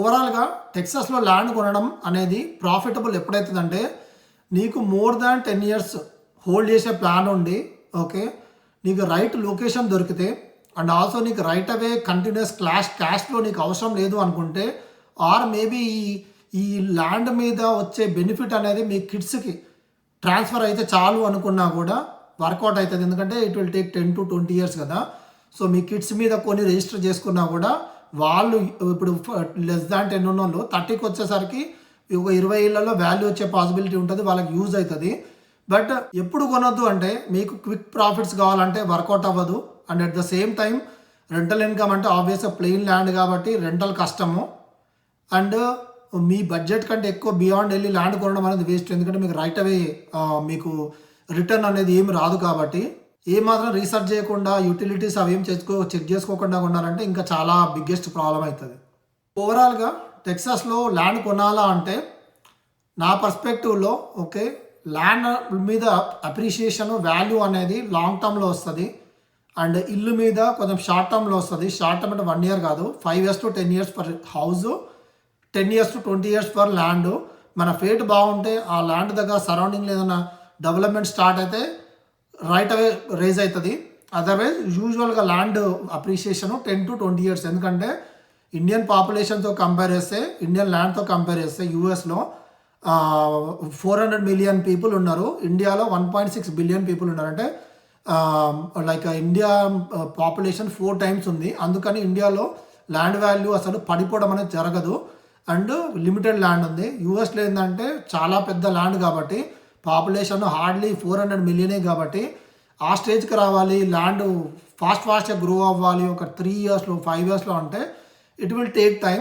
ఓవరాల్‌గా టెక్సాస్‌లో ల్యాండ్ కొనడం అనేది ప్రాఫిటబుల్ ఎప్పుడైతదంటే, నీకు మోర్ దాన్ 10 ఇయర్స్ హోల్డ్ చేసే ప్లాన్ ఉండి, ఓకే. నీకు రైట్ లొకేషన్ దొరికితే అండ్ ఆల్సో నీకు right away continuous cash flow నీకు అవసరం లేదు అనుకుంటే, ఆర్ మేబీ ఈ ల్యాండ్ మీద వచ్చే బెనిఫిట్ అనేది మీ కిడ్స్‌కి ట్రాన్స్‌ఫర్ అయితే చాలు అనుకున్నా కూడా వర్కౌట్ అవుతుంది. ఎందుకంటే it will take 10 to 20 years కదా. సో మీ కిడ్స్ మీద కొన్ని రిజిస్టర్ చేసుకున్నా కూడా వాళ్ళు ఇప్పుడు లెస్ దాన్ 10 ఉన్నోళ్ళు 30కి వచ్చేసరికి ఒక 20 ఏళ్లలో వాల్యూ వచ్చే పాసిబిలిటీ ఉంటుంది, వాళ్ళకి యూజ్ అవుతుంది. బట్ ఎప్పుడు కొనొద్దు అంటే, మీకు క్విక్ ప్రాఫిట్స్ కావాలంటే వర్కౌట్ అవ్వదు. And at the same time rental income అంటే ఆబ్వియస్గా ప్లెయిన్ ల్యాండ్ కాబట్టి రెంటల్ కష్టము. అండ్ మీ బడ్జెట్ కంటే ఎక్కువ బియాండ్ వెళ్ళి ల్యాండ్ కొనడం అనేది వేస్ట్. ఎందుకంటే మీకు రైట్ అవే మీకు రిటర్న్ అనేది ఏమి రాదు కాబట్టి, ఏమాత్రం రీసెర్చ్ చేయకుండా యూటిలిటీస్ అవి ఏం చెక్ చేసుకోకుండా కొన్నారంటే ఇంకా చాలా బిగ్గెస్ట్ ప్రాబ్లం అవుతుంది. ఓవరాల్గా టెక్సాస్లో ల్యాండ్ కొనాలా అంటే నా పర్స్పెక్టివ్లో ఓకే, ల్యాండ్ మీద అప్రిషియేషన్ వాల్యూ అనేది లాంగ్ టర్మ్లో వస్తుంది. అండ్ ఇల్లు మీద కొంచెం షార్ట్ టర్మ్లో వస్తుంది. షార్ట్ టర్మ్ అంటే 1 ఇయర్ కాదు, 5 years to 10 years for house, 10 years to 20 years for land. మన ఫేట్ బాగుంటే ఆ ల్యాండ్ దగ్గర సరౌండింగ్లో ఏదైనా డెవలప్మెంట్ స్టార్ట్ అయితే రైట్ అవే రేజ్ అవుతుంది. అదర్వైజ్ యూజువల్గా ల్యాండ్ అప్రిషియేషన్ 10 to 20 years. ఎందుకంటే ఇండియన్ పాపులేషన్తో కంపేర్ చేస్తే, ఇండియన్ ల్యాండ్తో కంపేర్ చేస్తే యూఎస్లో 400 million పీపుల్ ఉన్నారు, ఇండియాలో 1.6 billion పీపుల్ ఉన్నారు. అంటే లైక్ ఇండియా పాపులేషన్ 4 times ఉంది. అందుకని ఇండియాలో ల్యాండ్ వాల్యూ అసలు పడిపోవడం అనేది జరగదు. అండ్ లిమిటెడ్ ల్యాండ్ ఉంది. యూఎస్లో ఏంటంటే చాలా పెద్ద ల్యాండ్ కాబట్టి పాపులేషన్ హార్డ్లీ 400 million కాబట్టి ఆ స్టేజ్కి రావాలి, ల్యాండ్ ఫాస్ట్గా గ్రో అవ్వాలి ఒక 3 yearsలో 5 yearsలో అంటే ఇట్ విల్ టేక్ టైం.